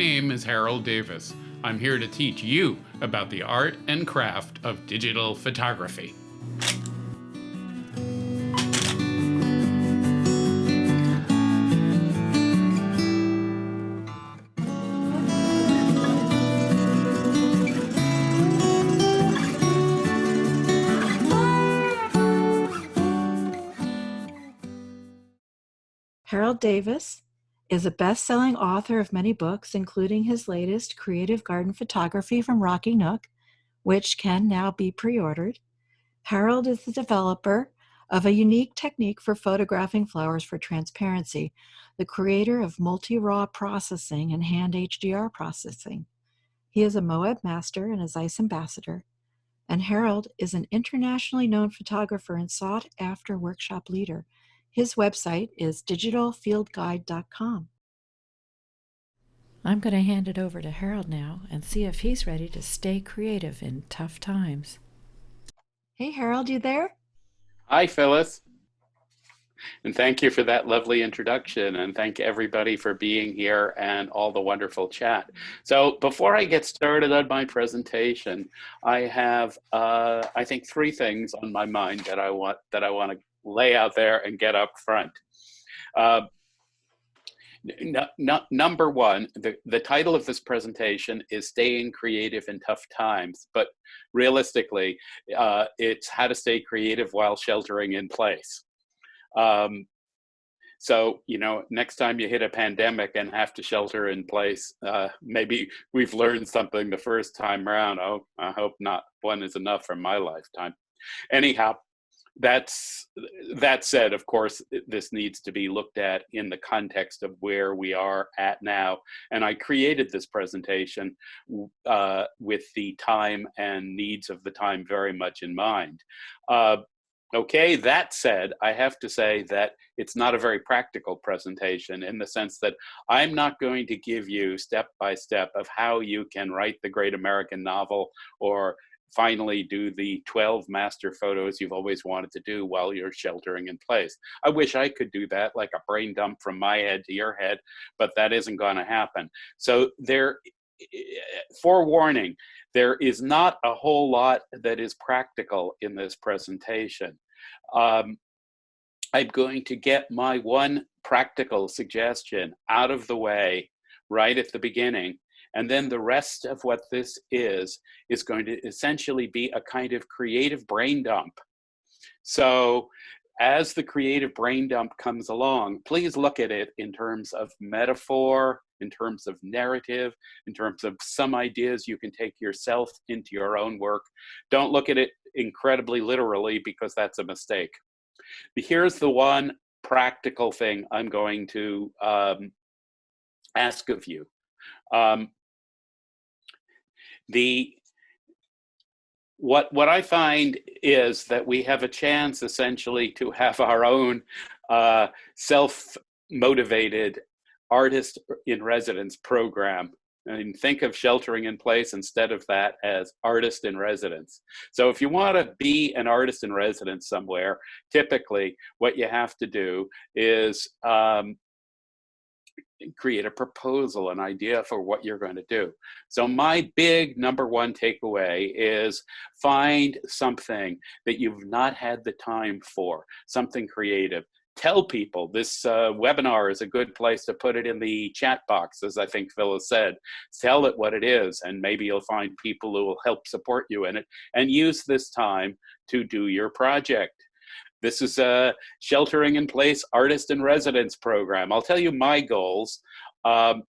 name is Harold Davis. I'm here to teach you about the art and craft of digital photography. Harold Davis is a best-selling author of many books, including his latest, Creative Garden Photography from Rocky Nook, which can now be pre-ordered. Harold is the developer of a unique technique for photographing flowers for transparency, the creator of multi-raw processing and hand HDR processing. He is a Moab Master and a Zeiss Ambassador, and Harold is an internationally known photographer and sought-after workshop leader. His website is digitalfieldguide.com. I'm going to hand it over to Harold now and see if he's ready to stay creative in tough times. Hey, Harold, you there? Hi, Phyllis. And thank you for that lovely introduction, and thank everybody for being here and all the wonderful chat. So before I get started on my presentation, I have, I think, three things on my mind that I want to lay out there and get up front. Number one, the title of this presentation is Staying Creative in Tough Times, but realistically, it's how to stay creative while sheltering in place. So, you know, next time you hit a pandemic and have to shelter in place, maybe we've learned something the first time around. Oh, I hope not. One is enough for my lifetime. Anyhow, that said, of course, this needs to be looked at in the context of where we are at now. And I created this presentation with the time and needs of the time very much in mind. Okay, that said, I have to say that it's not a very practical presentation in the sense that I'm not going to give you step by step of how you can write the great American novel or finally do the 12 master photos you've always wanted to do while you're sheltering in place. I wish I could do that, like a brain dump from my head to your head, but that isn't going to happen. So forewarning, there is not a whole lot that is practical in this presentation. I'm going to get my one practical suggestion out of the way right at the beginning, and then the rest of what this is going to essentially be a kind of creative brain dump. So as the creative brain dump comes along, please look at it in terms of metaphor, in terms of narrative, in terms of some ideas you can take yourself into your own work. Don't look at it incredibly literally, because that's a mistake. Here's the one practical thing I'm going to ask of you. What I find is that we have a chance essentially to have our own self-motivated artist in residence program. I mean, think of sheltering in place instead of that as artist in residence. So if you want to be an artist in residence somewhere, typically what you have to do is create a proposal, an idea for what you're going to do. So my big number one takeaway is find something that you've not had the time for, something creative. Tell people this webinar is a good place to put it in the chat box, as I think Phyllis said. Tell it what it is, and maybe you'll find people who will help support you in it, and use this time to do your project. This is a sheltering in place artist in residence program. I'll tell you my goals. I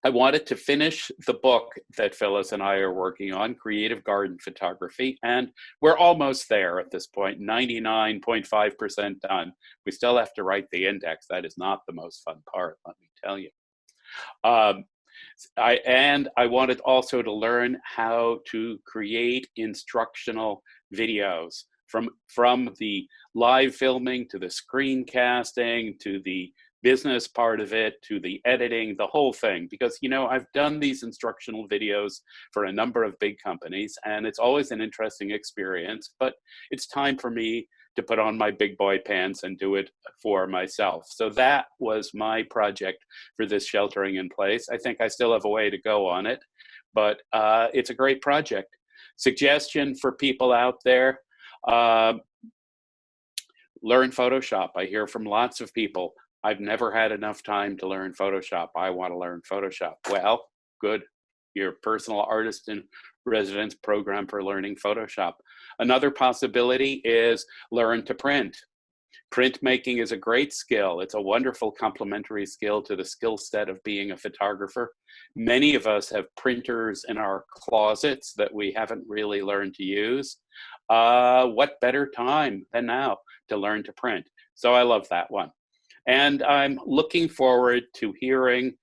wanted to finish the book that Phyllis and I are working on, Creative Garden Photography, and we're almost there at this point, 99.5% done. We still have to write the index. That is not the most fun part, let me tell you. I wanted also to learn how to create instructional videos, from the live filming to the screencasting to the business part of it to the editing, the whole thing. Because, you know, I've done these instructional videos for a number of big companies, and it's always an interesting experience, but it's time for me to to put on my big boy pants and do it for myself. So that was my project for this sheltering in place. I think I still have a way to go on it, but it's a great project. Suggestion for people out there, learn Photoshop. I hear from lots of people, I've never had enough time to learn Photoshop. I want to learn Photoshop. Well, good. Your personal artist in residence program for learning Photoshop. Another possibility is learn to print. Printmaking is a great skill. It's a wonderful complementary skill to the skill set of being a photographer. Many of us have printers in our closets that we haven't really learned to use. What better time than now to learn to print? So I love that one. And I'm looking forward to hearing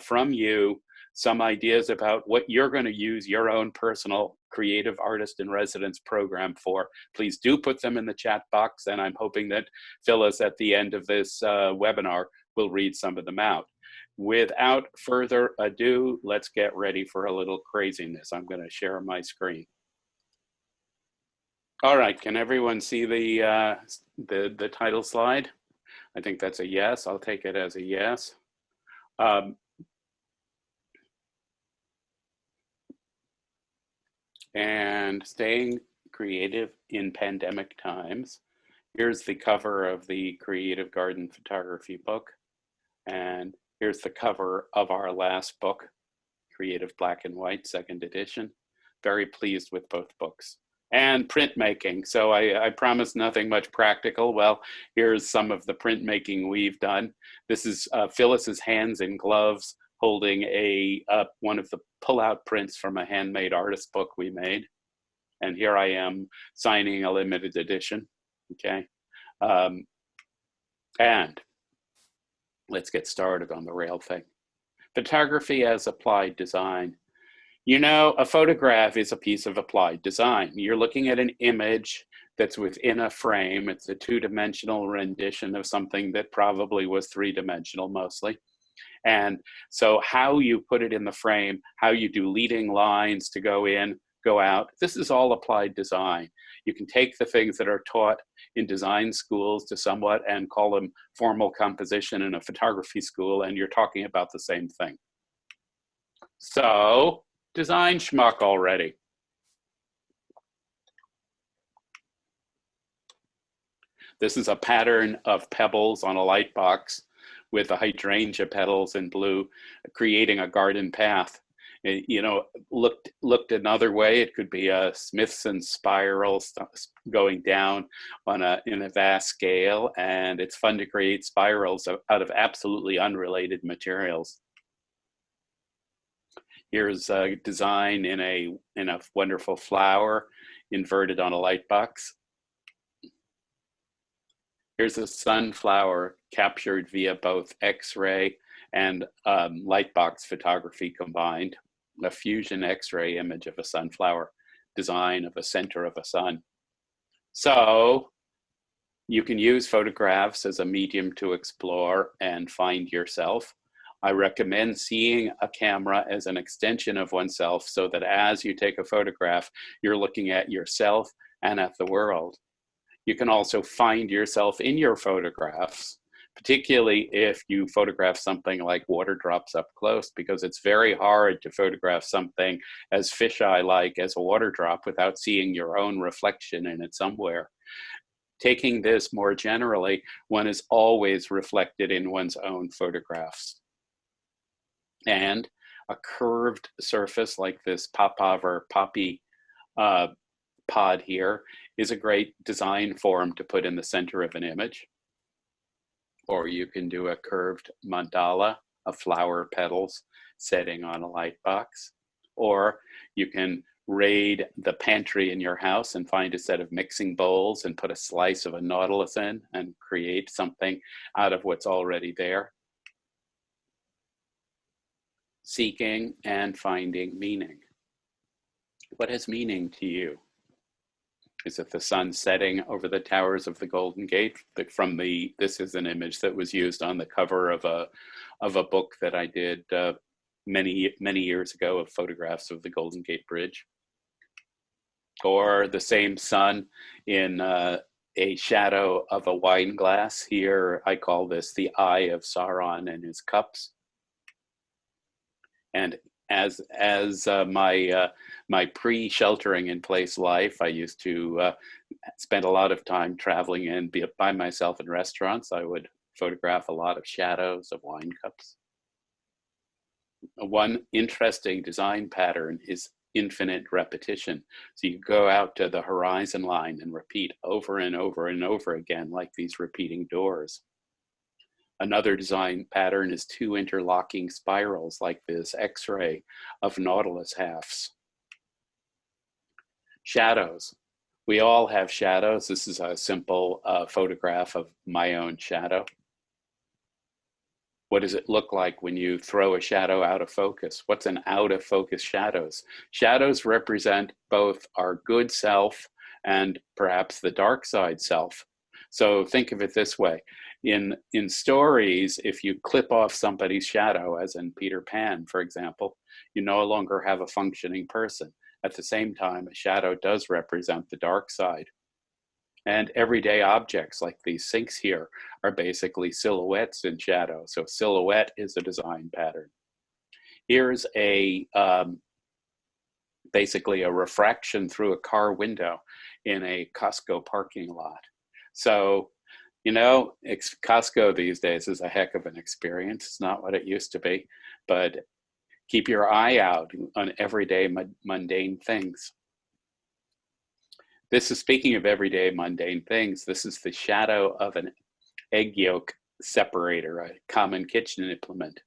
from you some ideas about what you're going to use your own personal creative artist in residence program for. Please do put them in the chat box, and I'm hoping that Phyllis at the end of this webinar will read some of them out. Without further ado, let's get ready for a little craziness. I'm going to share my screen. All right, can everyone see the title slide? I think that's a yes. I'll take it as a yes. And staying creative in pandemic times. Here's the cover of the Creative Garden Photography book. And here's the cover of our last book, Creative Black and White, 2nd edition. Very pleased with both books. And printmaking. So I promised nothing much practical. Well, here's some of the printmaking we've done. This is Phyllis's hands in gloves holding one of the pull-out prints from a handmade artist book we made. And here I am signing a limited edition, okay? And let's get started on the real thing. Photography as applied design. You know, a photograph is a piece of applied design. You're looking at an image that's within a frame. It's a two-dimensional rendition of something that probably was three-dimensional mostly. And so how you put it in the frame, how you do leading lines to go in, go out, this is all applied design. You can take the things that are taught in design schools to somewhat and call them formal composition in a photography school, and you're talking about the same thing. So, design schmuck already. This is a pattern of pebbles on a light box with the hydrangea petals in blue, creating a garden path. You know, looked another way, it could be a Smithson spiral going down in a vast scale, and it's fun to create spirals out of absolutely unrelated materials. Here's a design in a wonderful flower inverted on a light box. Here's a sunflower captured via both X-ray and light box photography combined. A fusion X-ray image of a sunflower, design of a center of a sun. So you can use photographs as a medium to explore and find yourself. I recommend seeing a camera as an extension of oneself so that as you take a photograph, you're looking at yourself and at the world. You can also find yourself in your photographs, particularly if you photograph something like water drops up close, because it's very hard to photograph something as fisheye-like as a water drop without seeing your own reflection in it somewhere. Taking this more generally, one is always reflected in one's own photographs. And a curved surface like this papaver or poppy pod here is a great design form to put in the center of an image. Or you can do a curved mandala of flower petals setting on a light box. Or you can raid the pantry in your house and find a set of mixing bowls and put a slice of a nautilus in and create something out of what's already there. Seeking and finding meaning. What has meaning to you? Is it the sun setting over the towers of the Golden Gate? This is an image that was used on the cover of a book that I did many years ago of photographs of the Golden Gate Bridge. Or the same sun in a shadow of a wine glass. Here, I call this the eye of Sauron and his cups. And as my pre-sheltering in place life, I used to spend a lot of time traveling and be by myself in restaurants. I would photograph a lot of shadows of wine cups. One interesting design pattern is infinite repetition. So you go out to the horizon line and repeat over and over and over again, like these repeating doors. Another design pattern is two interlocking spirals, like this X-ray of nautilus halves. Shadows. We all have shadows. This is a simple photograph of my own shadow. What does it look like when you throw a shadow out of focus? What's an out of focus shadows? Shadows represent both our good self and perhaps the dark side self. So think of it this way. In stories, if you clip off somebody's shadow, as in Peter Pan, for example, you no longer have a functioning person. At the same time, a shadow does represent the dark side. And everyday objects like these sinks here are basically silhouettes in shadow. So silhouette is a design pattern. Here's basically a refraction through a car window in a Costco parking lot. So, you know, Costco these days is a heck of an experience. It's not what it used to be, but keep your eye out on everyday mundane things. This is, speaking of everyday mundane things, this is the shadow of an egg yolk separator, a common kitchen implement.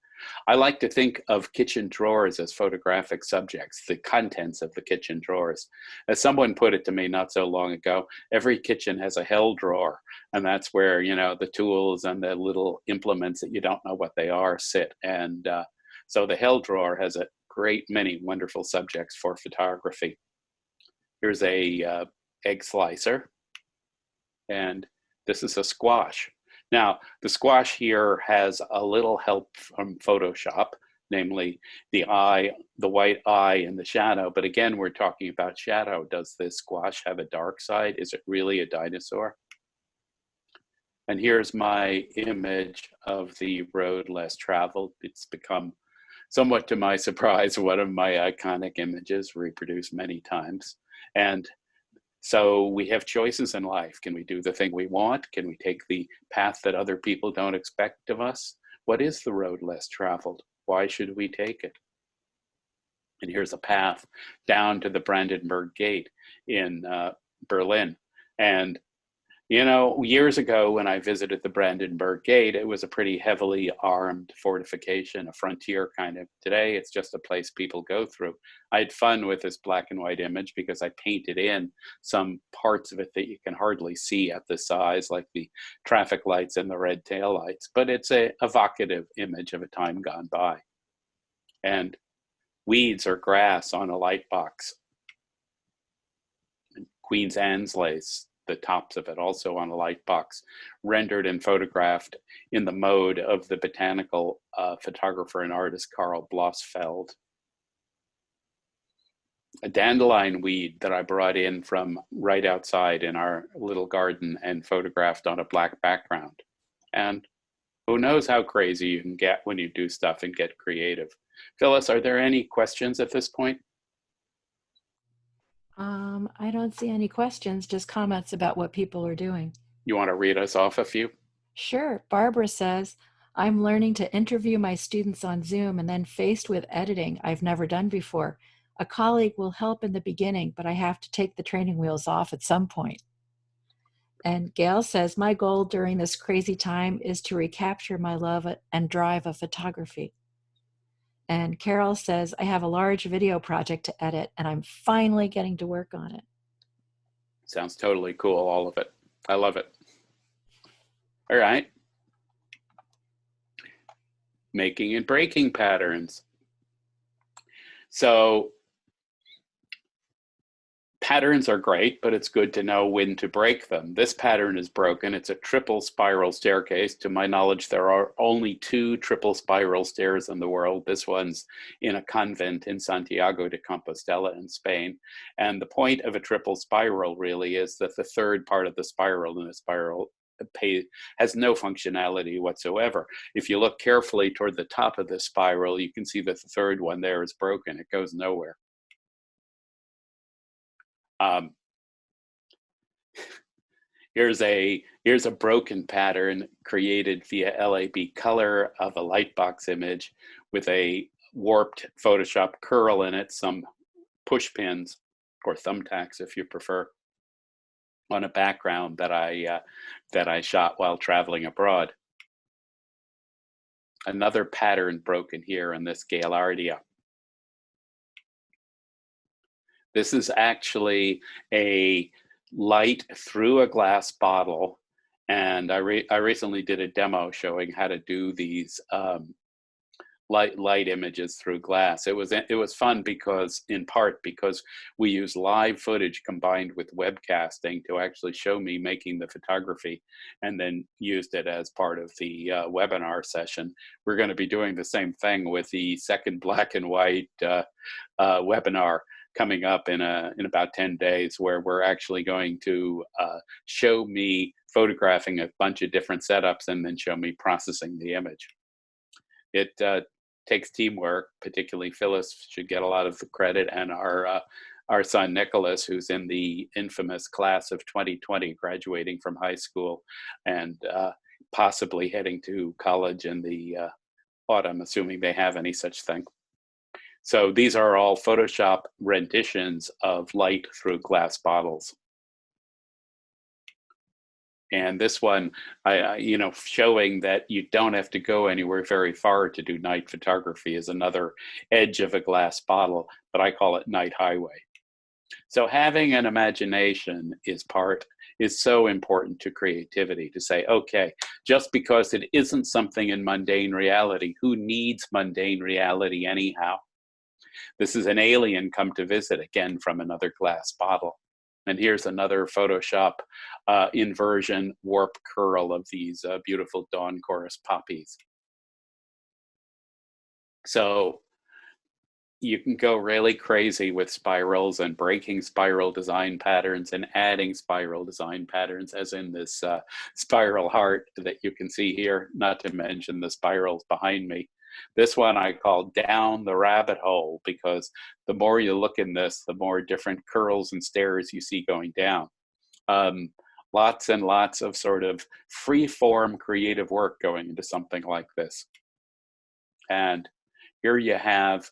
I like to think of kitchen drawers as photographic subjects, the contents of the kitchen drawers. As someone put it to me not so long ago, every kitchen has a hell drawer, and that's where, you know, the tools and the little implements that you don't know what they are sit. And so the hell drawer has a great many wonderful subjects for photography. Here's a egg slicer, and this is a squash. Now, the squash here has a little help from Photoshop, namely the eye, the white eye in the shadow. But again, we're talking about shadow. Does this squash have a dark side? Is it really a dinosaur? And here's my image of the road less traveled. It's become, somewhat to my surprise, one of my iconic images, reproduced many times. And so we have choices in life. Can we do the thing we want? Can we take the path that other people don't expect of us? What is the road less traveled? Why should we take it? And here's a path down to the Brandenburg Gate in Berlin. And you know, years ago when I visited the Brandenburg Gate, it was a pretty heavily armed fortification, a frontier kind of. Today, it's just a place people go through. I had fun with this black and white image because I painted in some parts of it that you can hardly see at the size, like the traffic lights and the red taillights. But it's an evocative image of a time gone by. And weeds or grass on a light box. And Queen's Anne's lace, the tops of it also on a light box, rendered and photographed in the mode of the Botanical photographer and artist Karl Blossfeld. A dandelion weed that I brought in from right outside in our little garden and photographed on a black background. And who knows how crazy you can get when you do stuff and get creative. Phyllis, are there any questions at this point? I don't see any questions, just comments about what people are doing. You want to read us off a few? Sure. Barbara says, I'm learning to interview my students on Zoom and then faced with editing I've never done before. A colleague will help in the beginning, but I have to take the training wheels off at some point. And Gail says, my goal during this crazy time is to recapture my love and drive of photography. And Carol says, I have a large video project to edit and I'm finally getting to work on it. Sounds totally cool, all of it. I love it. All right. Making and breaking patterns. So Patterns are great, but it's good to know when to break them. This pattern is broken. It's a triple spiral staircase. To my knowledge, there are only 2 triple spiral stairs in the world. This one's in a convent in Santiago de Compostela in Spain. And the point of a triple spiral really is that the third part of the spiral in a spiral has no functionality whatsoever. If you look carefully toward the top of the spiral, you can see that the third one there is broken. It goes nowhere. Here's a broken pattern created via LAB color of a lightbox image with a warped Photoshop curl in it, some push pins or thumbtacks if you prefer, on a background that I shot while traveling abroad. Another pattern broken here in this Gaillardia. This is actually a light through a glass bottle, and I recently did a demo showing how to do these light images through glass. It was fun because, in part, because we use live footage combined with webcasting to actually show me making the photography, and then used it as part of the webinar session. We're going to be doing the same thing with the second black and white webinar coming up in about 10 days, where we're actually going to show me photographing a bunch of different setups and then show me processing the image. It takes teamwork. Particularly Phyllis should get a lot of the credit, and our son Nicholas, who's in the infamous class of 2020, graduating from high school and possibly heading to college in the autumn, assuming they have any such thing. So these are all Photoshop renditions of light through glass bottles. And this one, showing that you don't have to go anywhere very far to do night photography, is another edge of a glass bottle, but I call it night highway. So having an imagination is so important to creativity, to say, okay, just because it isn't something in mundane reality, who needs mundane reality anyhow? This is an alien come to visit, again from another glass bottle. And here's another Photoshop inversion warp curl of these beautiful dawn chorus poppies. So you can go really crazy with spirals and breaking spiral design patterns and adding spiral design patterns, as in this spiral heart that you can see here, not to mention the spirals behind me. This one I call down the rabbit hole, because the more you look in this, the more different curls and stairs you see going down. Lots and lots of sort of free form creative work going into something like this. And here you have,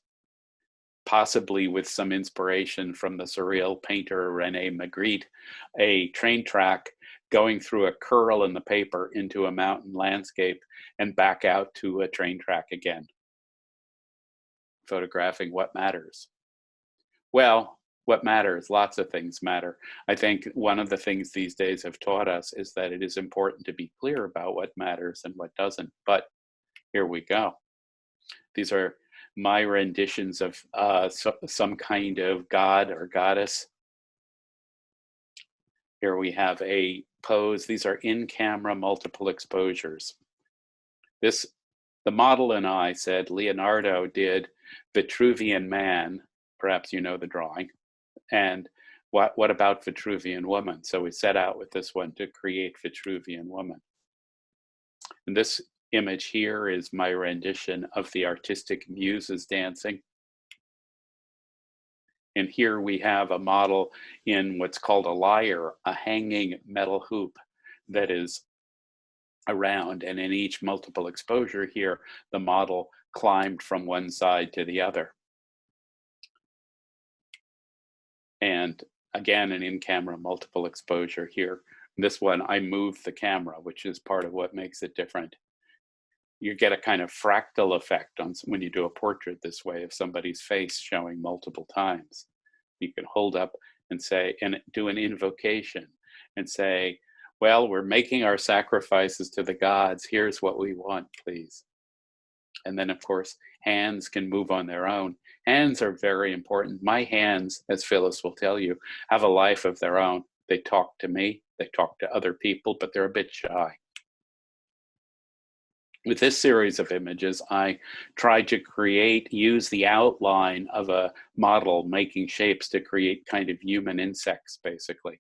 possibly with some inspiration from the surreal painter René Magritte, a train track going through a curl in the paper into a mountain landscape and back out to a train track again. Photographing what matters. Well, what matters? Lots of things matter. I think one of the things these days have taught us is that it is important to be clear about what matters and what doesn't. But here we go. These are my renditions of some kind of god or goddess. Here we have a pose. These are in-camera multiple exposures. The model and I said Leonardo did Vitruvian Man, perhaps you know the drawing, and what about Vitruvian Woman? So we set out with this one to create Vitruvian Woman. And this image here is my rendition of the artistic muses dancing. And here we have a model in what's called a lyre, a hanging metal hoop that is around, and in each multiple exposure here, the model climbed from one side to the other. And again, an in-camera multiple exposure here. This one, I moved the camera, which is part of what makes it different. You get a kind of fractal effect when you do a portrait this way of somebody's face showing multiple times. You can hold up and say, and do an invocation and say, well, we're making our sacrifices to the gods. Here's what we want, please. And then, of course, hands can move on their own. Hands are very important. My hands, as Phyllis will tell you, have a life of their own. They talk to me, they talk to other people, but they're a bit shy. With this series of images, I tried to use the outline of a model, making shapes to create kind of human insects, basically.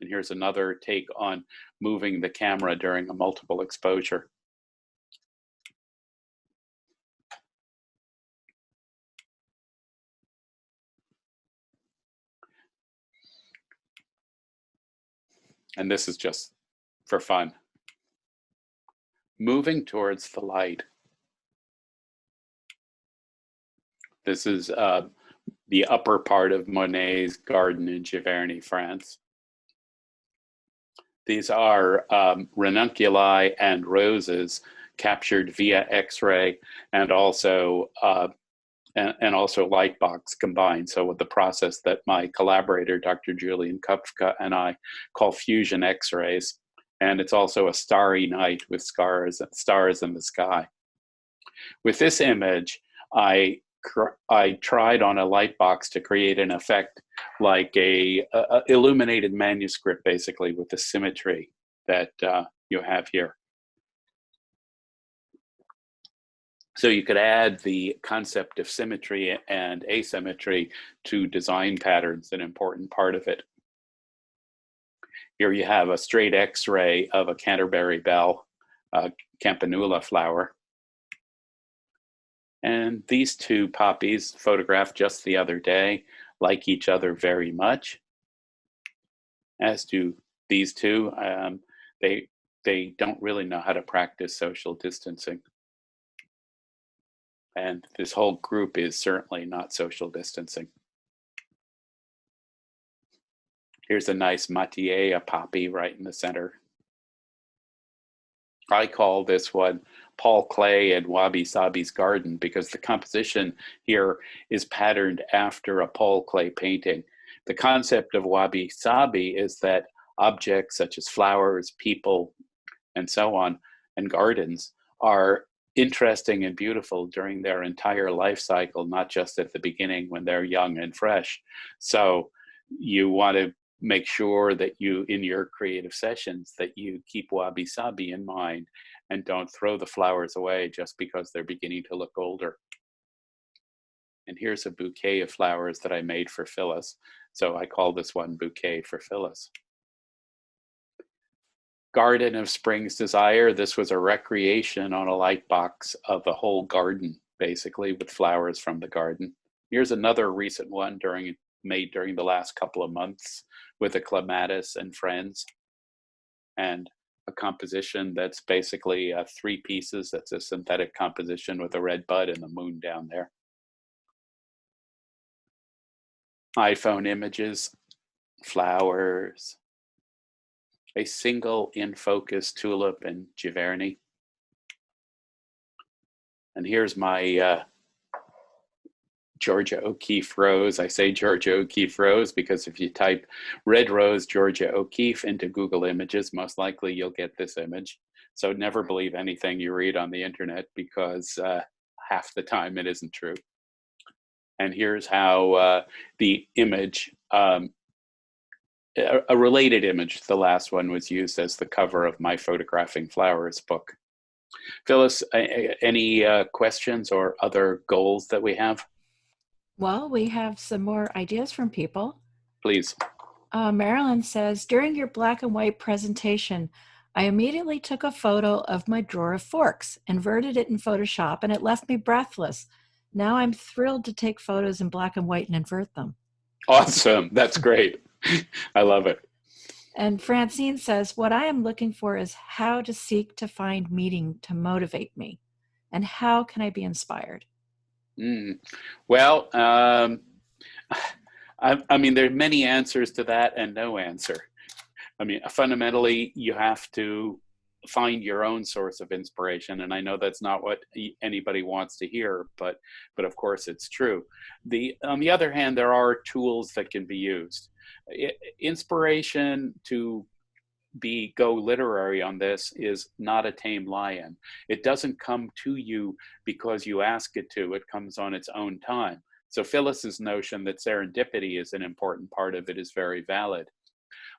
And here's another take on moving the camera during a multiple exposure. And this is just for fun. Moving towards the light. This is the upper part of Monet's garden in Giverny, France. These are ranunculi and roses captured via X-ray and also light box combined. So with the process that my collaborator, Dr. Julian Kupfka, and I call fusion X-rays. And it's also a starry night with stars in the sky. With this image, I tried on a light box to create an effect like a illuminated manuscript, basically, with the symmetry that you have here. So you could add the concept of symmetry and asymmetry to design patterns, an important part of it. Here you have a straight X-ray of a Canterbury bell, campanula flower. And these two poppies, photographed just the other day, like each other very much, as do these two. They don't really know how to practice social distancing. And this whole group is certainly not social distancing. Here's a nice Mathieu poppy right in the center. I call this one Paul Klee and Wabi Sabi's garden because the composition here is patterned after a Paul Klee painting. The concept of Wabi Sabi is that objects such as flowers, people, and so on, and gardens are interesting and beautiful during their entire life cycle, not just at the beginning when they're young and fresh. So you want to make sure that you, in your creative sessions, that you keep Wabi Sabi in mind and don't throw the flowers away just because they're beginning to look older. And here's a bouquet of flowers that I made for Phyllis. So I call this one Bouquet for Phyllis. Garden of Spring's Desire. This was a recreation on a light box of the whole garden, basically, with flowers from the garden. Here's another recent one made during the last couple of months with a clematis and friends, and a composition that's basically 3 pieces. That's a synthetic composition with a red bud and the moon down there. iPhone images, flowers, a single in-focus tulip in Giverny. And here's my Georgia O'Keeffe rose. I say Georgia O'Keeffe rose because if you type red rose Georgia O'Keeffe into Google Images, most likely you'll get this image. So never believe anything you read on the internet because half the time it isn't true. And here's how the image, a related image, the last one, was used as the cover of my Photographing Flowers book. Phyllis, any questions or other goals that we have? Well, we have some more ideas from people. Please. Marilyn says, during your black and white presentation, I immediately took a photo of my drawer of forks, inverted it in Photoshop, and it left me breathless. Now I'm thrilled to take photos in black and white and invert them. Awesome. That's great. I love it. And Francine says, what I am looking for is how to seek to find meaning to motivate me. And how can I be inspired? Well, I mean, there are many answers to that and no answer. I mean, fundamentally, you have to find your own source of inspiration. And I know that's not what anybody wants to hear, but of course it's true. On the other hand, there are tools that can be used. Inspiration to go literary on this is not a tame lion. It doesn't come to you because you ask it to. It comes on its own time. So Phyllis's notion that serendipity is an important part of it is very valid.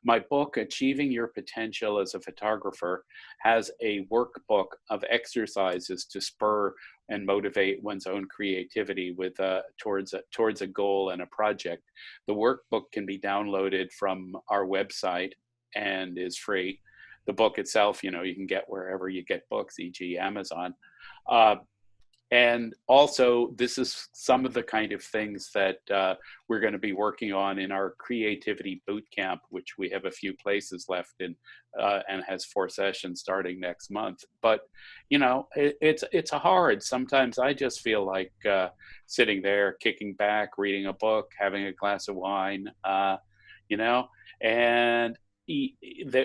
My book, Achieving Your Potential as a Photographer, has a workbook of exercises to spur and motivate one's own creativity with towards a goal and a project. The workbook can be downloaded from our website and is free. The book itself, you can get wherever you get books, e.g. Amazon. And also, this is some of the kind of things that we're going to be working on in our creativity boot camp, which we have a few places left in, and has 4 sessions starting next month. But it's hard. Sometimes I just feel like sitting there, kicking back, reading a book, having a glass of wine, and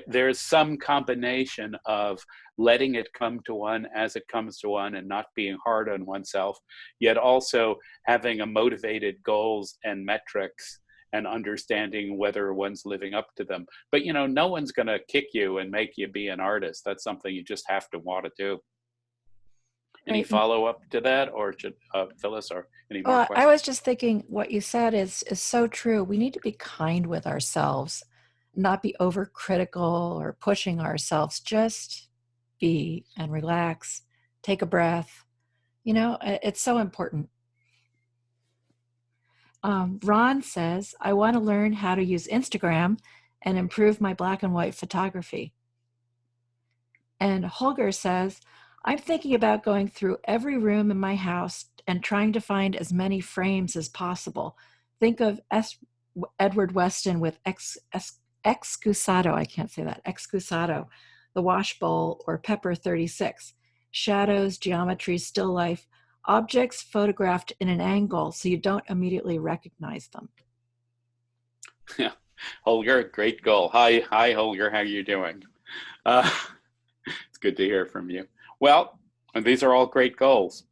there's some combination of letting it come to one as it comes to one and not being hard on oneself, yet also having a motivated goals and metrics and understanding whether one's living up to them. But no one's going to kick you and make you be an artist. That's something you just have to want to do. Any follow-up to that, or should Phyllis, or any more questions? I was just thinking what you said is so true. We need to be kind with ourselves, not be overcritical or pushing ourselves. Just be and relax, take a breath. It's so important. Ron says, I want to learn how to use Instagram and improve my black and white photography. And Holger says, I'm thinking about going through every room in my house and trying to find as many frames as possible. Think of Edward Weston with Excusado, I can't say that, Excusado, the wash bowl, or Pepper 36. Shadows, geometry, still life, objects photographed in an angle so you don't immediately recognize them. Yeah, Holger, great goal. Hi, Holger, how are you doing? It's good to hear from you. Well, these are all great goals.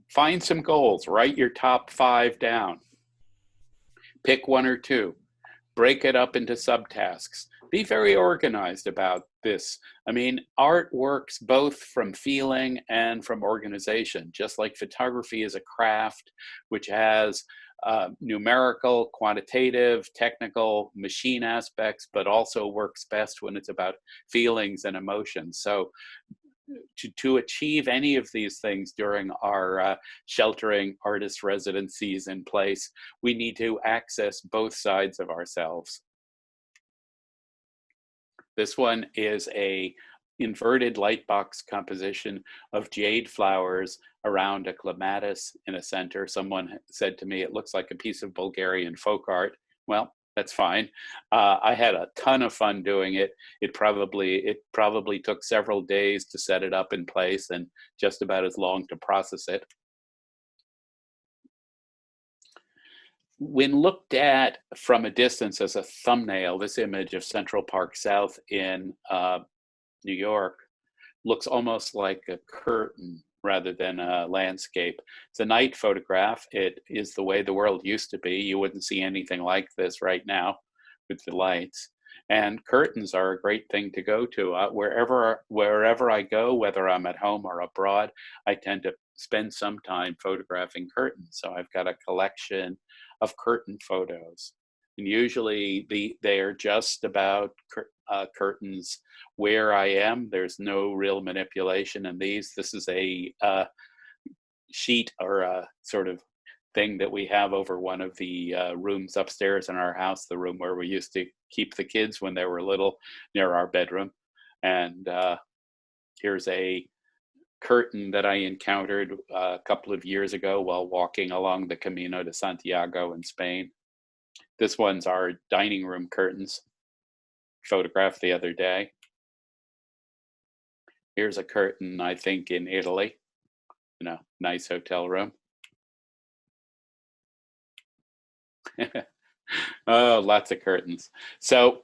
Find some goals, write your top 5 down. Pick 1 or 2. Break it up into subtasks. Be very organized about this. I mean, art works both from feeling and from organization, just like photography is a craft which has numerical, quantitative, technical, machine aspects, but also works best when it's about feelings and emotions. So to achieve any of these things during our sheltering artist residencies in place, we need to access both sides of ourselves. This one is a inverted lightbox composition of jade flowers around a clematis in a center. Someone said to me, it looks like a piece of Bulgarian folk art. Well, that's fine. I had a ton of fun doing it. It probably took several days to set it up in place and just about as long to process it. When looked at from a distance as a thumbnail, this image of Central Park South in New York looks almost like a curtain rather than a landscape. It's a night photograph. It is the way the world used to be. You wouldn't see anything like this right now with the lights. And curtains are a great thing to go to. Wherever I go, whether I'm at home or abroad, I tend to spend some time photographing curtains. So I've got a collection of curtain photos. And usually they are just about curtains where I am. There's no real manipulation in these. This is a sheet or a sort of thing that we have over one of the rooms upstairs in our house, the room where we used to keep the kids when they were little, near our bedroom. And here's a curtain that I encountered a couple of years ago while walking along the Camino de Santiago in Spain. This one's our dining room curtains, photographed the other day. Here's a curtain, I think, in Italy, nice hotel room. Oh, lots of curtains. So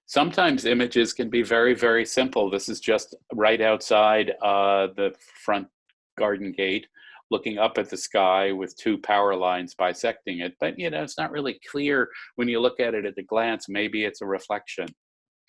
sometimes images can be very, very simple. This is just right outside the front garden gate, looking up at the sky with 2 power lines bisecting it. But, it's not really clear when you look at it at a glance. Maybe it's a reflection.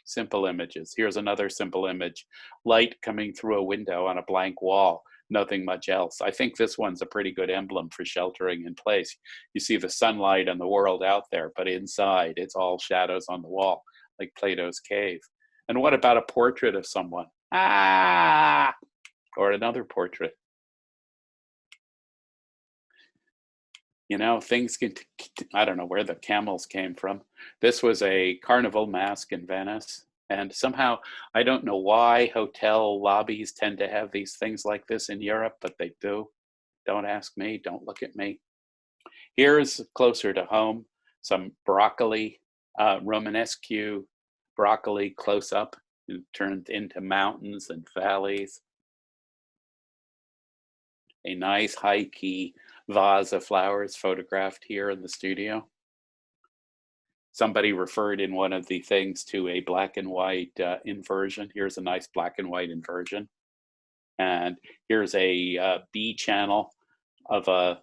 Simple images. Here's another simple image. Light coming through a window on a blank wall. Nothing much else. I think this one's a pretty good emblem for sheltering in place. You see the sunlight and the world out there, but inside it's all shadows on the wall, like Plato's cave. And what about a portrait of someone? Ah! Or another portrait. You know, things can, I don't know where the camels came from. This was a carnival mask in Venice. And somehow, I don't know why hotel lobbies tend to have these things like this in Europe, but they do. Don't ask me, don't look at me. Here's closer to home, some broccoli, Romanesque broccoli close up, turned into mountains and valleys. A nice high key vase of flowers photographed here in the studio. Somebody referred in one of the things to a black and white inversion. Here's a nice black and white inversion. And here's a B channel of a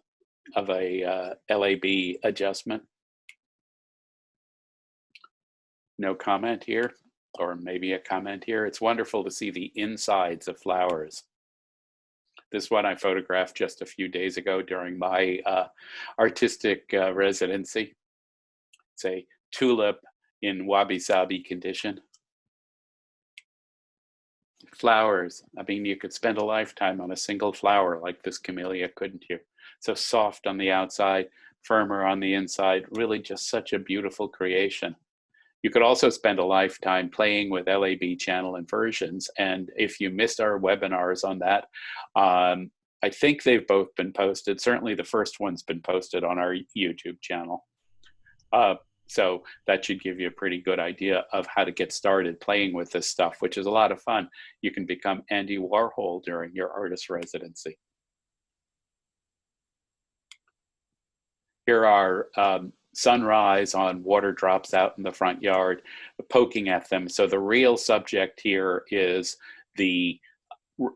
LAB adjustment. No comment here, or maybe a comment here. It's wonderful to see the insides of flowers. This one I photographed just a few days ago during my artistic residency. It's a tulip in wabi-sabi condition. Flowers, I mean, you could spend a lifetime on a single flower like this camellia, couldn't you? So soft on the outside, firmer on the inside, really just such a beautiful creation. You could also spend a lifetime playing with LAB channel inversions. And if you missed our webinars on that, I think they've both been posted. Certainly the first one's been posted on our YouTube channel. So that should give you a pretty good idea of how to get started playing with this stuff, which is a lot of fun. You can become Andy Warhol during your artist residency. Here are sunrise on water drops out in the front yard, poking at them. So the real subject here is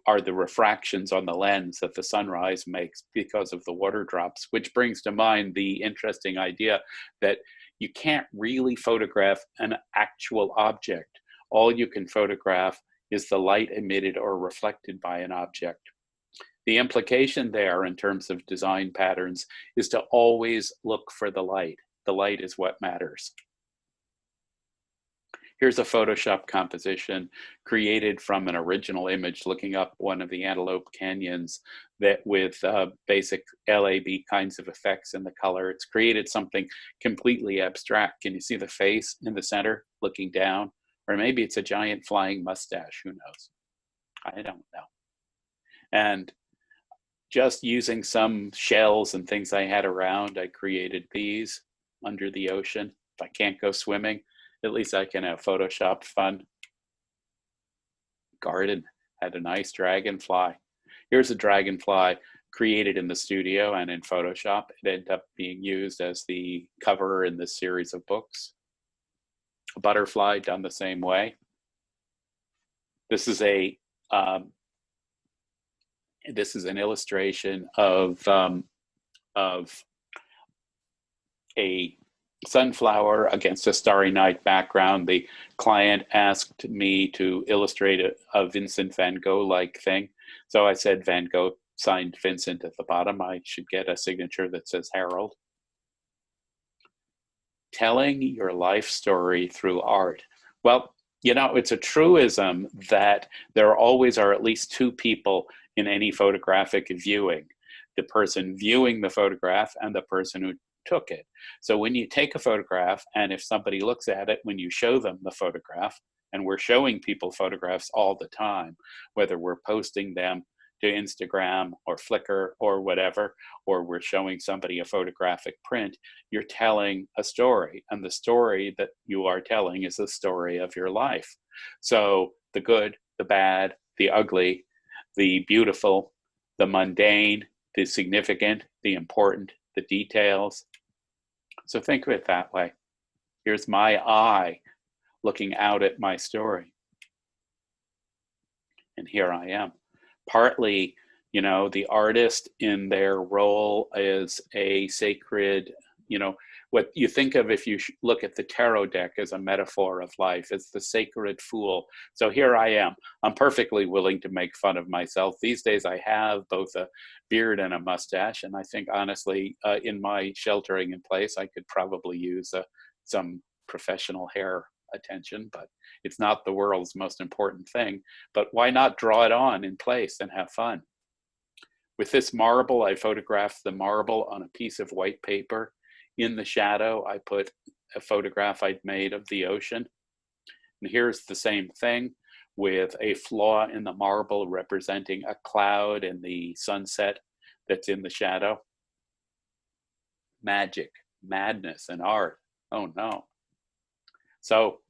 are the refractions on the lens that the sunrise makes because of the water drops, which brings to mind the interesting idea that you can't really photograph an actual object. All you can photograph is the light emitted or reflected by an object. The implication there in terms of design patterns is to always look for the light. The light is what matters. Here's a Photoshop composition created from an original image looking up one of the Antelope Canyons that with basic LAB kinds of effects in the color. It's created something completely abstract. Can you see the face in the center looking down? Or maybe it's a giant flying mustache, who knows? I don't know. And just using some shells and things I had around, I created these under the ocean. If I can't go swimming, at least I can have Photoshop fun. Garden had a nice dragonfly. Here's a dragonfly created in the studio and in Photoshop. It ended up being used as the cover in this series of books. A butterfly done the same way. This is an illustration of a sunflower against a starry night background. The client asked me to illustrate a Vincent van Gogh-like thing. So I said Van Gogh signed Vincent at the bottom. I should get a signature that says Harold. Telling your life story through art. Well, you know, it's a truism that there always are at least two people in any photographic viewing. The person viewing the photograph and the person who took it. So when you take a photograph, and if somebody looks at it, when you show them the photograph, and we're showing people photographs all the time, whether we're posting them to Instagram or Flickr or whatever, or we're showing somebody a photographic print, you're telling a story. And the story that you are telling is the story of your life. So the good, the bad, the ugly, the beautiful, the mundane, the significant, the important, the details. So think of it that way. Here's my eye looking out at my story. And here I am. Partly, you know, the artist in their role as a sacred you know, what you think of if you look at the tarot deck as a metaphor of life, as the sacred fool. So here I am. I'm perfectly willing to make fun of myself. These days I have both a beard and a mustache, and I think honestly, in my sheltering in place, I could probably use some professional hair attention, but it's not the world's most important thing. But why not draw it on in place and have fun? With this marble, I photographed the marble on a piece of white paper. In the shadow, I put a photograph I'd made of the ocean. And here's the same thing with a flaw in the marble representing a cloud and the sunset that's in the shadow. Magic, madness, and art. Oh no. So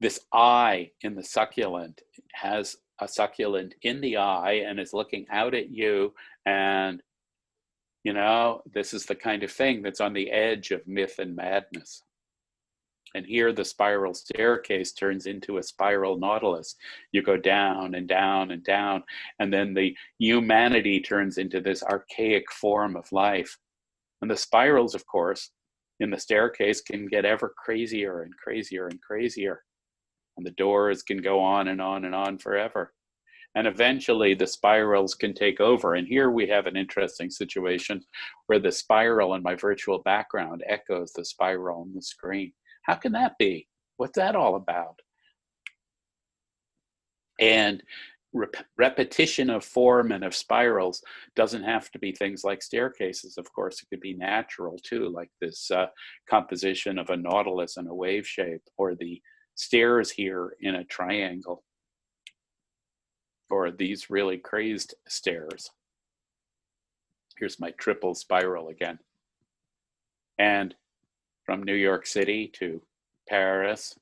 this eye in the succulent has a succulent in the eye and is looking out at you, and you know, this is the kind of thing that's on the edge of myth and madness. And here the spiral staircase turns into a spiral nautilus. You go down and down and down, and then the humanity turns into this archaic form of life. And the spirals, of course, in the staircase can get ever crazier and crazier and crazier. And the doors can go on and on and on forever. And eventually the spirals can take over. And here we have an interesting situation where the spiral in my virtual background echoes the spiral on the screen. How can that be? What's that all about? And repetition of form and of spirals doesn't have to be things like staircases, of course. It could be natural too, like this composition of a nautilus and a wave shape, or the stairs here in a triangle, or these really crazed stairs. Here's my triple spiral again. And from New York City to Paris,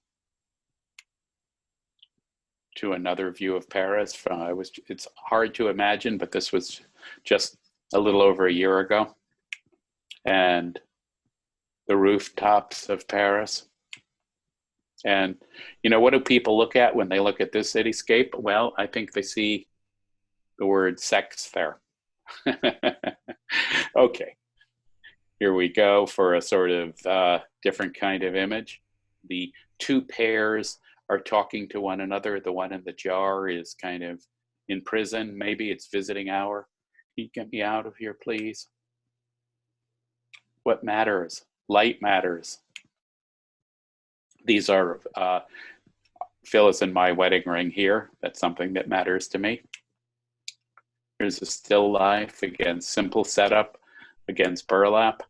to another view of Paris. It's hard to imagine, but this was just a little over a year ago. And the rooftops of Paris. And, you know, what do people look at when they look at this cityscape? Well, I think they see the word sex there. Okay, here we go for a sort of different kind of image. The two pairs are talking to one another. The one in the jar is kind of in prison. Maybe it's visiting hour. Can you get me out of here, please? What matters? Light matters. These are Phyllis and my wedding ring here. That's something that matters to me. Here's a still life, again, simple setup against burlap.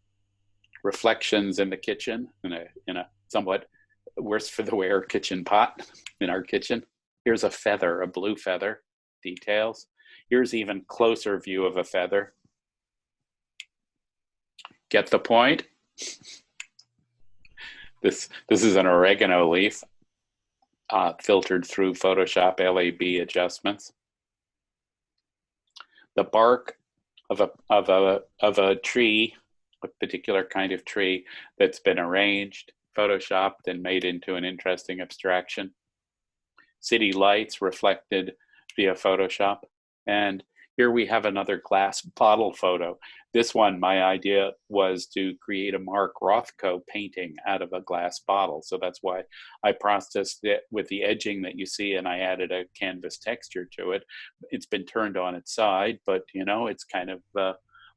Reflections in the kitchen in a somewhat worse for the wear kitchen pot in our kitchen. Here's a feather, a blue feather, details. Here's even closer view of a feather. Get the point? This is an oregano leaf filtered through Photoshop LAB adjustments. The bark of a tree, a particular kind of tree that's been arranged, photoshopped, and made into an interesting abstraction. City lights reflected via Photoshop. And here we have another glass bottle photo. This one, my idea was to create a Mark Rothko painting out of a glass bottle. So that's why I processed it with the edging that you see, and I added a canvas texture to it. It's been turned on its side, but you know, it's kind of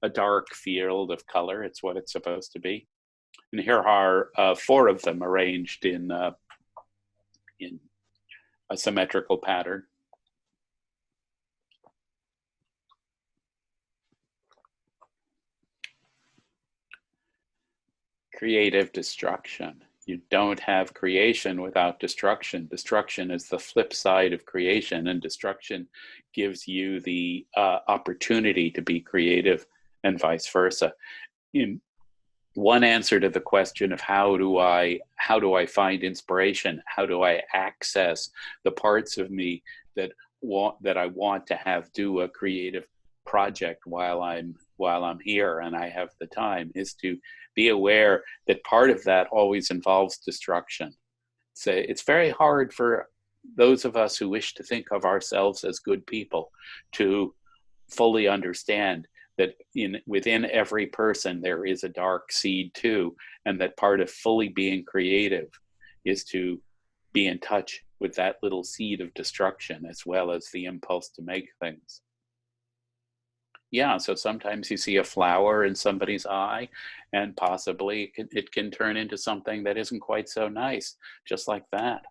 a dark field of color. It's what it's supposed to be. And here are 4 of them arranged in a symmetrical pattern. Creative destruction. You don't have creation without destruction. Destruction is the flip side of creation, and destruction gives you the opportunity to be creative, and vice versa. In one answer to the question of how do I find inspiration, how do I access the parts of me that I want to have do a creative project while I'm here and I have the time, is to be aware that part of that always involves destruction. So it's very hard for those of us who wish to think of ourselves as good people to fully understand that within every person there is a dark seed too, and that part of fully being creative is to be in touch with that little seed of destruction as well as the impulse to make things. Yeah, so sometimes you see a flower in somebody's eye, and possibly it can turn into something that isn't quite so nice, just like that.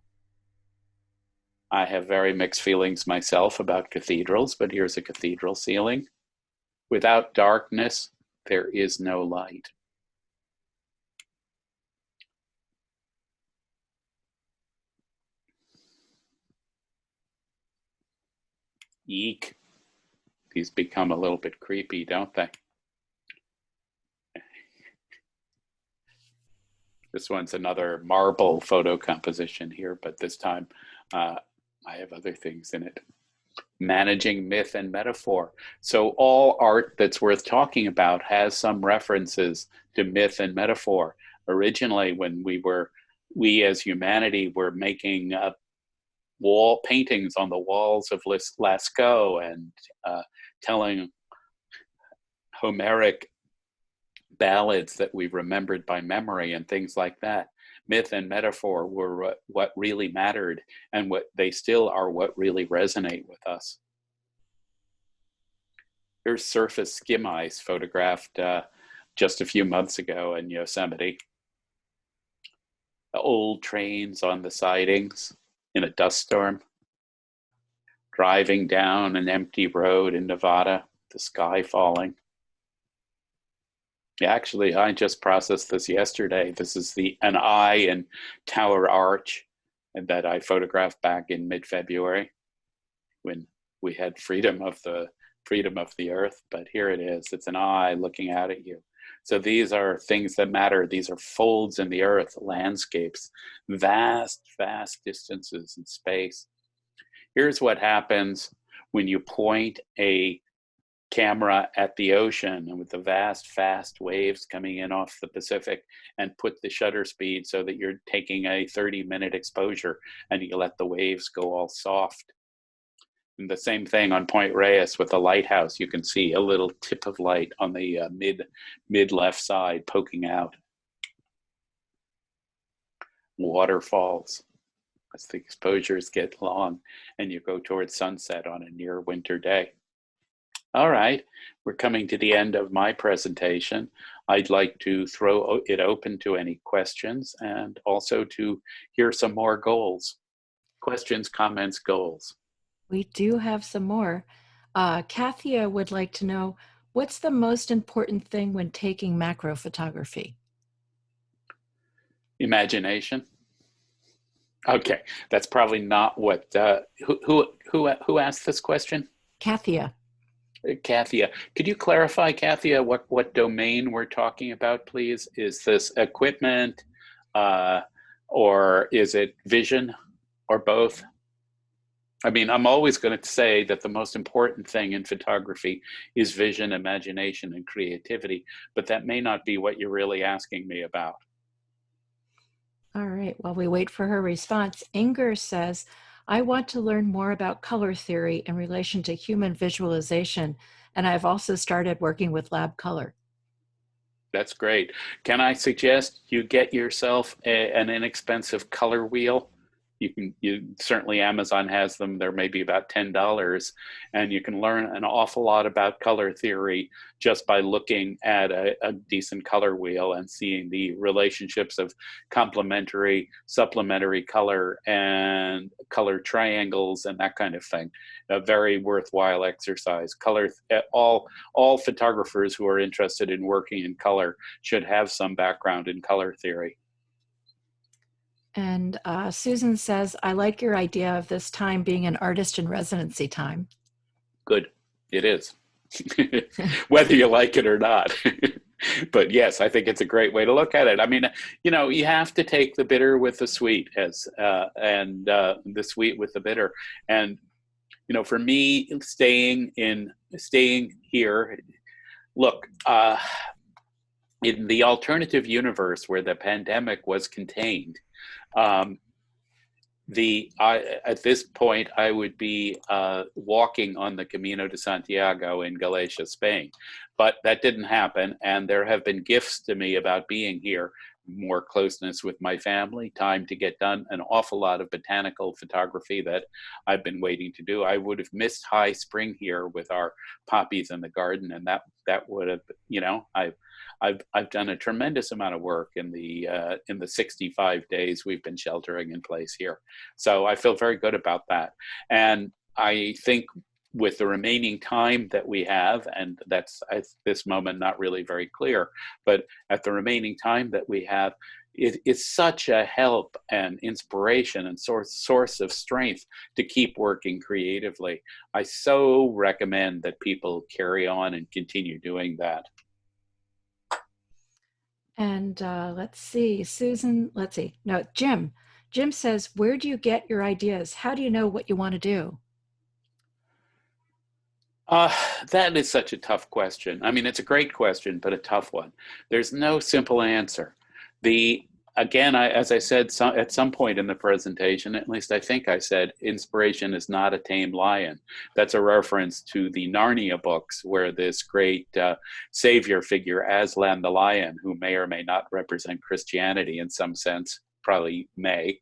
I have very mixed feelings myself about cathedrals, but here's a cathedral ceiling. Without darkness, there is no light. Eek. These become a little bit creepy, don't they? This one's another marble photo composition here, but this time I have other things in it. Managing myth and metaphor. So all art that's worth talking about has some references to myth and metaphor. Originally, when we as humanity were making wall paintings on the walls of Lascaux and telling Homeric ballads that we remembered by memory and things like that. Myth and metaphor were what really mattered, and what they still are what really resonate with us. Here's surface skim ice photographed just a few months ago in Yosemite. The old trains on the sidings in a dust storm. Driving down an empty road in Nevada, the sky falling. Actually, I just processed this yesterday. This is an eye in Tower Arch that I photographed back in mid-February when we had freedom of the earth. But here it is. It's an eye looking out at you. So these are things that matter. These are folds in the earth, landscapes, vast, vast distances in space. Here's what happens when you point a camera at the ocean and with the vast, fast waves coming in off the Pacific, and put the shutter speed so that you're taking a 30-minute exposure and you let the waves go all soft. And the same thing on Point Reyes with the lighthouse. You can see a little tip of light on the mid left side poking out. Waterfalls. As the exposures get long and you go towards sunset on a near winter day. All right, we're coming to the end of my presentation. I'd like to throw it open to any questions and also to hear some more goals. Questions, comments, goals. We do have some more. Kathia would like to know, what's the most important thing when taking macro photography? Imagination. Okay, that's probably not what, who asked this question? Kathia. Kathia, could you clarify, Kathia, what domain we're talking about, please? Is this equipment, or is it vision, or both? I mean, I'm always going to say that the most important thing in photography is vision, imagination, and creativity, but that may not be what you're really asking me about. All right, while we wait for her response, Inger says, I want to learn more about color theory in relation to human visualization, and I've also started working with lab color. That's great. Can I suggest you get yourself an inexpensive color wheel? Certainly Amazon has them. They're maybe about $10, and you can learn an awful lot about color theory just by looking at a decent color wheel and seeing the relationships of complementary, supplementary color and color triangles and that kind of thing. A very worthwhile exercise. All photographers who are interested in working in color should have some background in color theory. And Susan says, I like your idea of this time being an artist in residency time. Good. It is. Whether you like it or not. But yes, I think it's a great way to look at it. I mean, you have to take the bitter with the sweet, and the sweet with the bitter. And, for me, staying here, look, in the alternative universe where the pandemic was contained, At this point, I would be walking on the Camino de Santiago in Galicia, Spain. But that didn't happen, and there have been gifts to me about being here, more closeness with my family, time to get done an awful lot of botanical photography that I've been waiting to do. I would have missed high spring here with our poppies in the garden, and that would have, I've done a tremendous amount of work in the 65 days we've been sheltering in place here. So I feel very good about that. And I think with the remaining time that we have, and that's at this moment not really very clear, but at the remaining time that we have, it's such a help and inspiration and source of strength to keep working creatively. I so recommend that people carry on and continue doing that. And let's see, Susan, Jim. Jim says, where do you get your ideas? How do you know what you want to do? That is such a tough question. I mean, it's a great question, but a tough one. There's no simple answer. Again, as I said at some point in the presentation, at least I think I said, inspiration is not a tame lion. That's a reference to the Narnia books, where this great savior figure, Aslan the lion, who may or may not represent Christianity in some sense, probably may,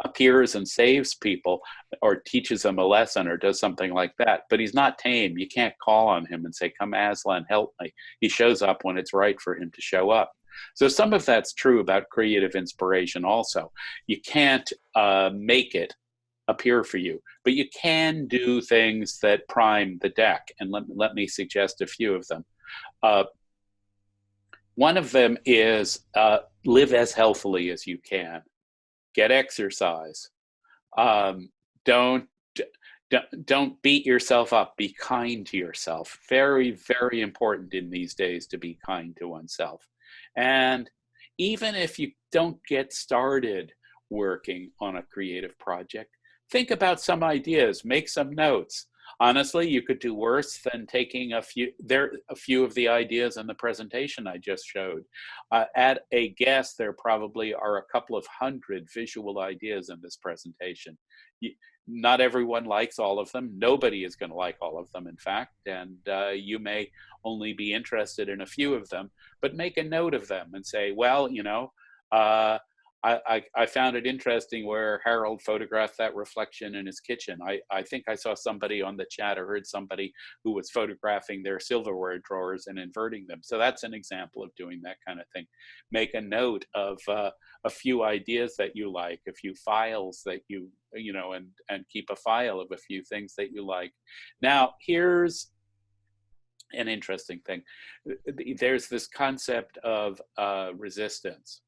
appears and saves people or teaches them a lesson or does something like that. But he's not tame. You can't call on him and say, come Aslan, help me. He shows up when it's right for him to show up. So some of that's true about creative inspiration also. You can't make it appear for you, but you can do things that prime the deck. And let me suggest a few of them. One of them is live as healthily as you can. Get exercise. Don't beat yourself up. Be kind to yourself. Very, very important in these days to be kind to oneself. And even if you don't get started working on a creative project, think about some ideas, make some notes. Honestly, you could do worse than taking a few of the ideas in the presentation I just showed. At a guess, there probably are a couple of hundred visual ideas in this presentation. Not everyone likes all of them. Nobody is going to like all of them, in fact, and you may only be interested in a few of them, but make a note of them and say, well, I found it interesting where Harold photographed that reflection in his kitchen. I think I saw somebody on the chat or heard somebody who was photographing their silverware drawers and inverting them. So that's an example of doing that kind of thing. Make a note of a few ideas that you like, a few files that and keep a file of a few things that you like. Now, here's an interesting thing. There's this concept of resistance.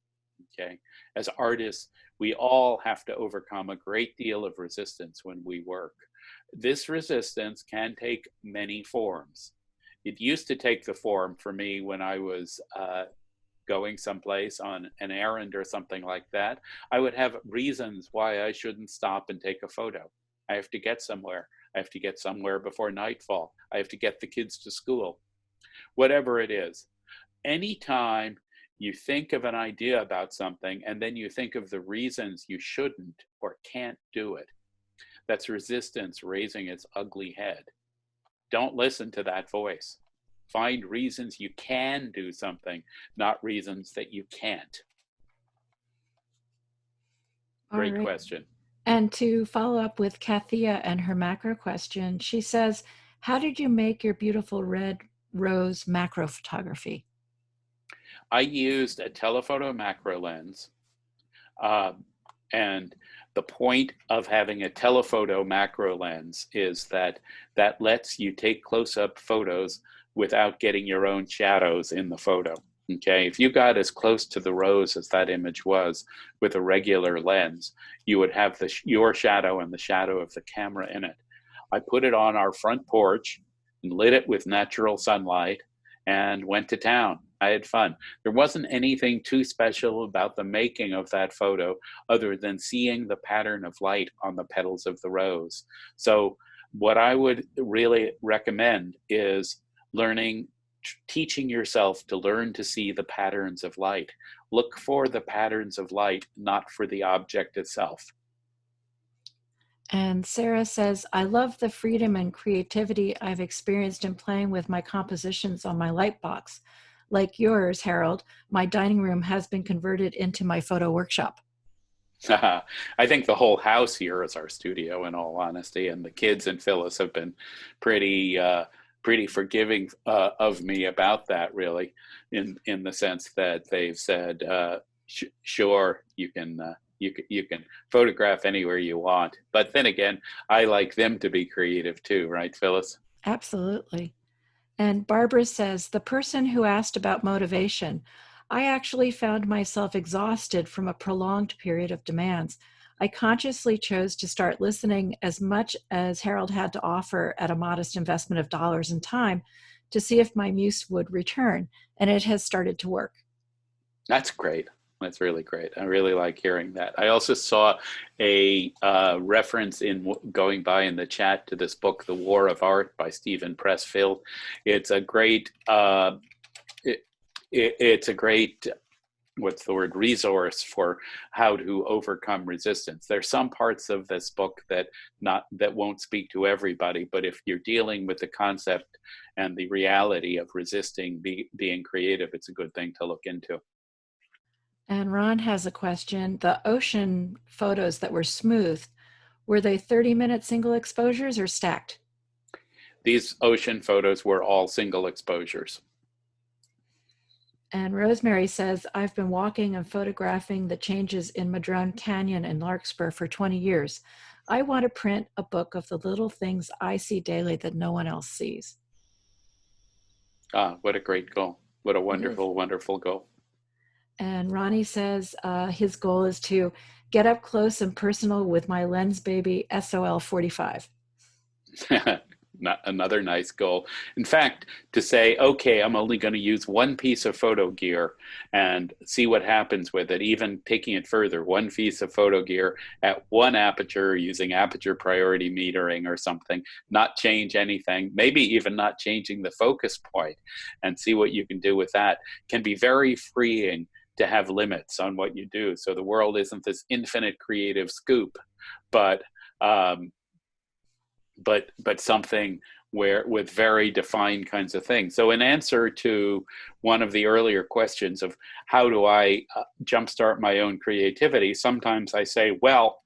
Okay, as artists, we all have to overcome a great deal of resistance when we work. This resistance can take many forms. It used to take the form for me when I was going someplace on an errand or something like that. I would have reasons why I shouldn't stop and take a photo. I have to get somewhere. I have to get somewhere before nightfall. I have to get the kids to school. Whatever it is, anytime you think of an idea about something and then you think of the reasons you shouldn't or can't do it, that's resistance raising its ugly head. Don't listen to that voice. Find reasons you can do something, not reasons that you can't. Great question. And to follow up with Kathia and her macro question, she says, how did you make your beautiful red rose macro photography? I used a telephoto macro lens, and the point of having a telephoto macro lens is that lets you take close-up photos without getting your own shadows in the photo. Okay, if you got as close to the rose as that image was with a regular lens, you would have your shadow and the shadow of the camera in it. I put it on our front porch and lit it with natural sunlight and went to town. I had fun. There wasn't anything too special about the making of that photo other than seeing the pattern of light on the petals of the rose. So what I would really recommend is teaching yourself to learn to see the patterns of light. Look for the patterns of light, not for the object itself. And Sarah says, I love the freedom and creativity I've experienced in playing with my compositions on my light box. Like yours, Harold, my dining room has been converted into my photo workshop. I think the whole house here is our studio, in all honesty, and the kids and Phyllis have been pretty pretty forgiving of me about that, really, in the sense that they've said, sure, you can photograph anywhere you want. But then again, I like them to be creative too, right, Phyllis? Absolutely. And Barbara says, the person who asked about motivation, I actually found myself exhausted from a prolonged period of demands. I consciously chose to start listening as much as Harold had to offer at a modest investment of dollars and time to see if my muse would return, and it has started to work. That's great. That's really great. I really like hearing that. I also saw a reference in going by in the chat to this book, The War of Art by Stephen Pressfield. It's a great, it's a great, what's the word, resource for how to overcome resistance. There's some parts of this book that won't speak to everybody, but if you're dealing with the concept and the reality of resisting being creative, it's a good thing to look into. And Ron has a question. The ocean photos that were smoothed, were they 30-minute single exposures or stacked? These ocean photos were all single exposures. And Rosemary says, I've been walking and photographing the changes in Madrone Canyon and Larkspur for 20 years. I want to print a book of the little things I see daily that no one else sees. Ah, what a great goal. What a wonderful, wonderful goal. And Ronnie says his goal is to get up close and personal with my Lens Baby SOL 45. Not another nice goal. In fact, to say, okay, I'm only going to use one piece of photo gear and see what happens with it, even taking it further, one piece of photo gear at one aperture using aperture priority metering or something, not change anything, maybe even not changing the focus point, and see what you can do with that, can be very freeing to have limits on what you do. So the world isn't this infinite creative scoop, but something where with very defined kinds of things. So in answer to one of the earlier questions of how do I jumpstart my own creativity, sometimes I say, well,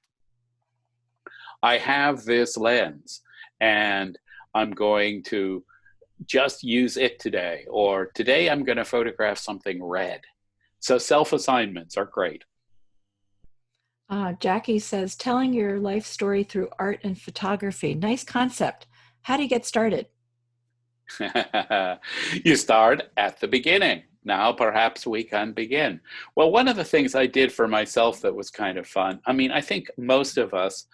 I have this lens and I'm going to just use it today, or today I'm going to photograph something red. So self-assignments are great. Jackie says, telling your life story through art and photography. Nice concept. How do you get started? You start at the beginning. Now perhaps we can begin. Well, one of the things I did for myself that was kind of fun, I mean, I think most of us,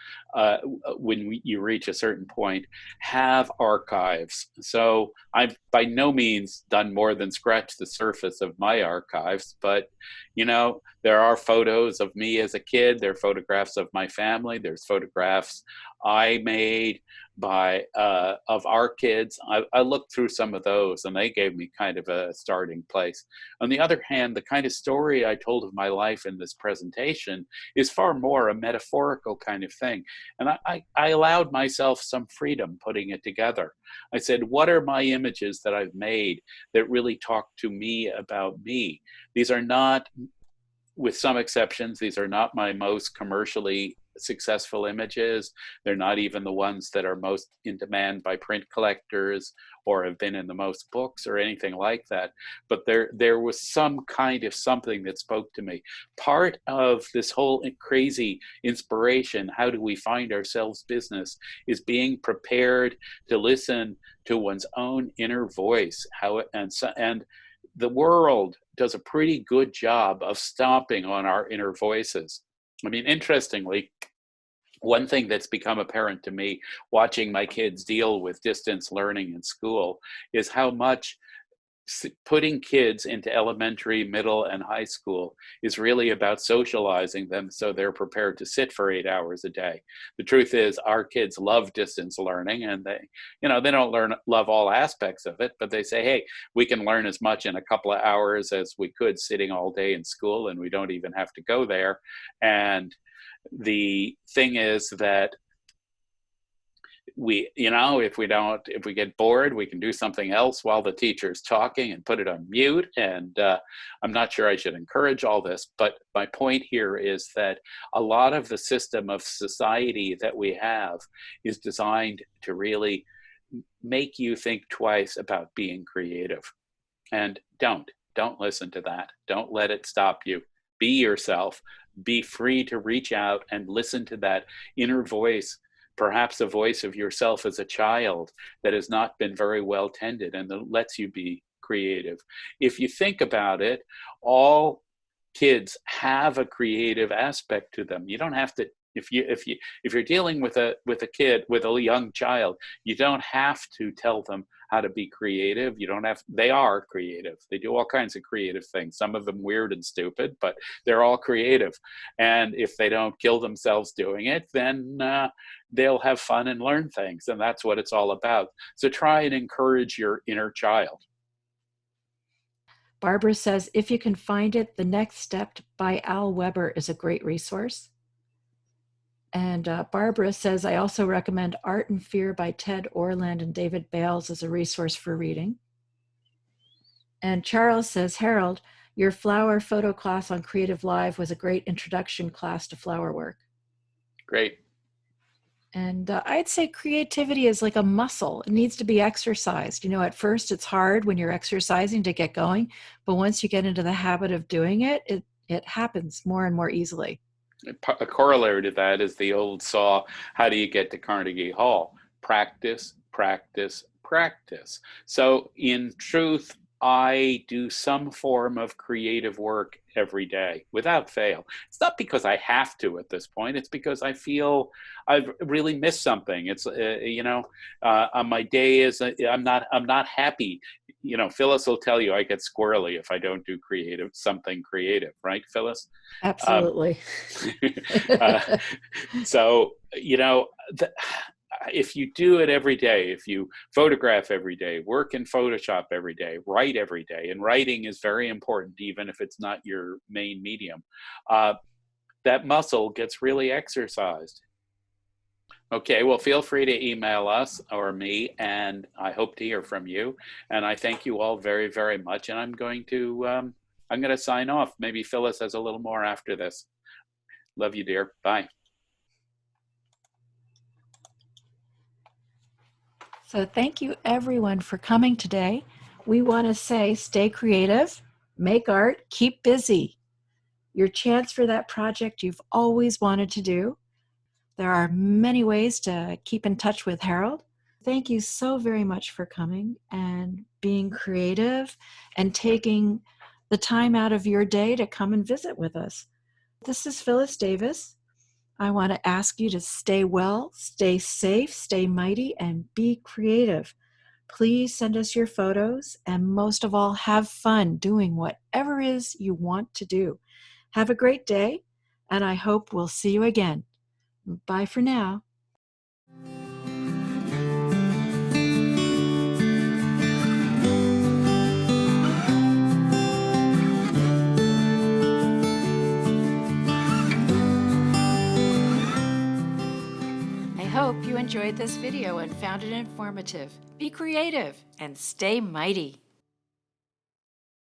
when you reach a certain point, have archives. So I've by no means done more than scratch the surface of my archives, but you know, there are photos of me as a kid, there are photographs of my family, there's photographs I made of our kids. I looked through some of those and they gave me kind of a starting place. On the other hand, the kind of story I told of my life in this presentation is far more a metaphorical kind of thing. And I allowed myself some freedom putting it together. I said, what are my images that I've made that really talk to me about me? These are not, with some exceptions, these are not my most commercially successful images. They're not even the ones that are most in demand by print collectors or have been in the most books or anything like that. But there was some kind of something that spoke to me. Part of this whole crazy inspiration, how do we find ourselves business, is being prepared to listen to one's own inner voice. And the world does a pretty good job of stomping on our inner voices. I mean, interestingly, one thing that's become apparent to me watching my kids deal with distance learning in school is how much putting kids into elementary, middle, and high school is really about socializing them so they're prepared to sit for 8 hours a day. The truth is our kids love distance learning, and they don't love all aspects of it, but they say, hey, we can learn as much in a couple of hours as we could sitting all day in school, and we don't even have to go there. And the thing is that if we get bored, we can do something else while the teacher's talking and put it on mute. And I'm not sure I should encourage all this, but my point here is that a lot of the system of society that we have is designed to really make you think twice about being creative. And don't listen to that. Don't let it stop you. Be yourself. Be free to reach out and listen to that inner voice, perhaps a voice of yourself as a child that has not been very well tended and that lets you be creative. If you think about it, all kids have a creative aspect to them. You don't have to, if you're dealing with a kid, with a young child, you don't have to tell them how to be creative. They are creative. They do all kinds of creative things, some of them weird and stupid, but they're all creative. And if they don't kill themselves doing it, then they'll have fun and learn things. And that's what it's all about. So try and encourage your inner child. Barbara says, if you can find it, The Next Step by Al Weber is a great resource. And Barbara says, I also recommend Art and Fear by Ted Orland and David Bales as a resource for reading. And Charles says, Harold, your flower photo class on Creative Live was a great introduction class to flower work. Great. And I'd say creativity is like a muscle. It needs to be exercised. At first it's hard when you're exercising to get going, but once you get into the habit of doing it, it happens more and more easily. A corollary to that is the old saw, how do you get to Carnegie Hall? Practice, practice, practice. So in truth, I do some form of creative work every day without fail. It's not because I have to at this point. It's because I feel I've really missed something. It's, on my day I'm not happy. Phyllis will tell you I get squirrely if I don't do something creative, right, Phyllis? Absolutely. So, if you do it every day, if you photograph every day, work in Photoshop every day, write every day, and writing is very important, even if it's not your main medium, that muscle gets really exercised. Okay, well, feel free to email us or me, and I hope to hear from you. And I thank you all very, very much. And I'm going to sign off. Maybe Phyllis has a little more after this. Love you, dear. Bye. So thank you everyone for coming today. We want to say stay creative, make art, keep busy. Your chance for that project you've always wanted to do. There are many ways to keep in touch with Harold. Thank you so very much for coming and being creative and taking the time out of your day to come and visit with us. This is Phyllis Davis. I want to ask you to stay well, stay safe, stay mighty, and be creative. Please send us your photos, and most of all, have fun doing whatever it is you want to do. Have a great day, and I hope we'll see you again. Bye for now. I hope you enjoyed this video and found it informative. Be creative and stay mighty.